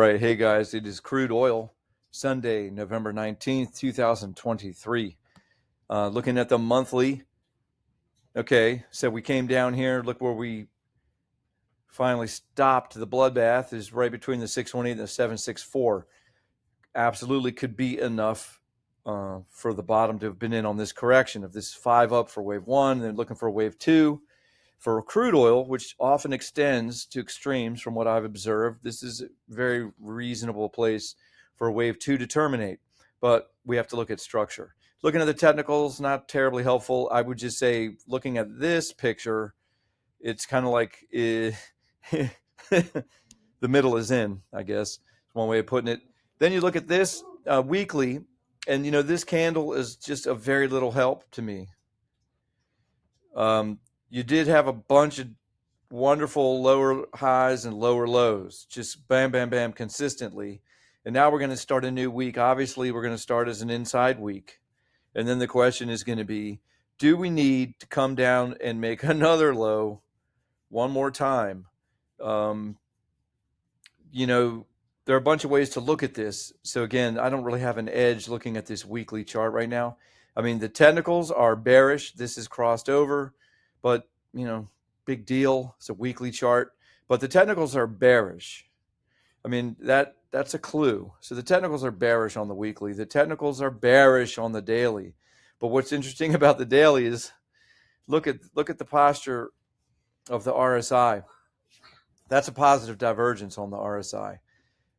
Right. Hey guys, it is Crude Oil, Sunday, November 19th, 2023. Looking at the monthly. Okay, so we came down here. Look where we finally stopped. The bloodbath is right between the 618 and the 764. Absolutely could be enough for the bottom to have been in on this correction. If this is 5 up for wave 1, and then looking for wave 2. For crude oil, which often extends to extremes from what I've observed, this is a very reasonable place for wave 2 to terminate. But we have to look at structure. Looking at the technicals, not terribly helpful. I would just say, looking at this picture, it's kind of like the middle is in, I guess. It's one way of putting it. Then you look at this weekly, and this candle is just of very little help to me. You did have a bunch of wonderful lower highs and lower lows, just bam, bam, bam, consistently. And now we're going to start a new week. Obviously, we're going to start as an inside week. And then the question is going to be, do we need to come down and make another low one more time? There are a bunch of ways to look at this. So again, I don't really have an edge looking at this weekly chart right now. I mean, the technicals are bearish. This is crossed over, but big deal. It's a weekly chart, but the technicals are bearish. I mean, that's a clue. So the technicals are bearish on the weekly. The technicals are bearish on the daily. But what's interesting about the daily is look at the posture of the RSI. That's a positive divergence on the RSI.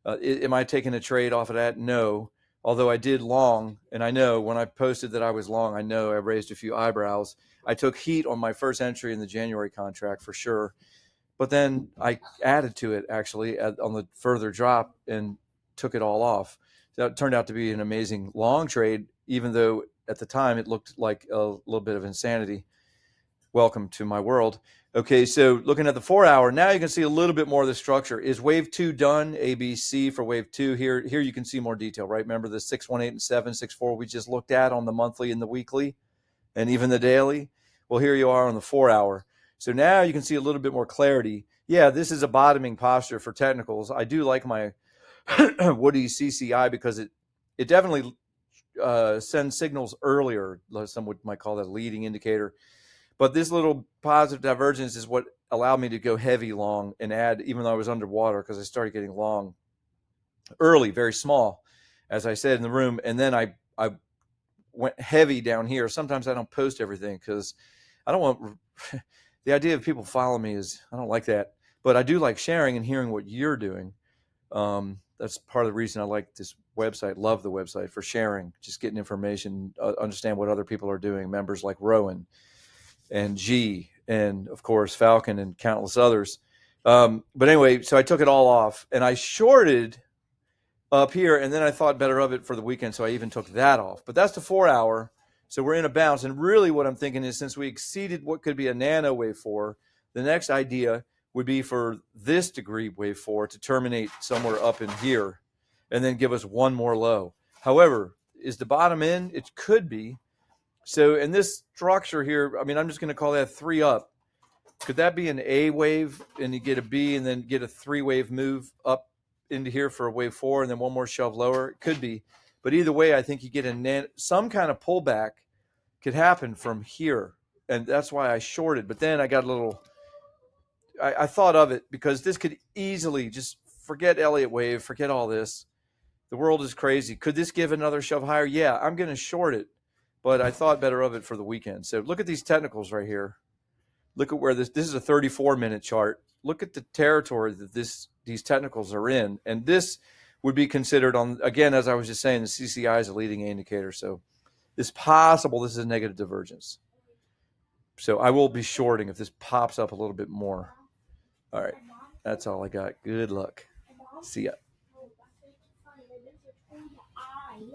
Am I taking a trade off of that? No. Although I did long, and I know when I posted that I was long, I know I raised a few eyebrows. I took heat on my first entry in the January contract for sure. But then I added to it actually on the further drop and took it all off. That turned out to be an amazing long trade, even though at the time it looked like a little bit of insanity. Welcome to my world. Okay, so looking at the 4-hour, now you can see a little bit more of the structure. Is wave 2 done? ABC for wave 2. Here you can see more detail, right? Remember the 618 and 764 we just looked at on the monthly and the weekly and even the daily? Well, here you are on the 4-hour. So now you can see a little bit more clarity. Yeah, this is a bottoming posture for technicals. I do like my Woody CCI because it definitely sends signals earlier. Some might call that a leading indicator. But this little positive divergence is what allowed me to go heavy long and add, even though I was underwater, because I started getting long early, very small, as I said in the room. And then I went heavy down here. Sometimes I don't post everything because I don't want the idea of people following me is I don't like that. But I do like sharing and hearing what you're doing. That's part of the reason I like this website, love the website for sharing, just getting information, understand what other people are doing, members like Rowan and G, and of course Falcon and countless others. But anyway, so I took it all off and I shorted up here, and then I thought better of it for the weekend, so I even took that off. But that's the 4-hour, so we're in a bounce. And really what I'm thinking is, since we exceeded what could be a nano wave 4, the next idea would be for this degree wave 4 to terminate somewhere up in here and then give us one more low. However, is the bottom in? It could be. So in this structure here, I mean, I'm just going to call that 3 up. Could that be an A wave and you get a B and then get a 3-wave move up into here for a wave 4 and then one more shove lower? It could be. But either way, I think you get some kind of pullback could happen from here. And that's why I shorted. But then I got a little, I thought of it because this could easily just forget Elliott wave, forget all this. The world is crazy. Could this give another shove higher? Yeah, I'm going to short it. But I thought better of it for the weekend. So look at these technicals right here. Look at where this is a 34-minute chart. Look at the territory that these technicals are in. And this would be considered on, again, as I was just saying, the CCI is a leading indicator. So it's possible this is a negative divergence. So I will be shorting if this pops up a little bit more. All right. That's all I got. Good luck. See ya.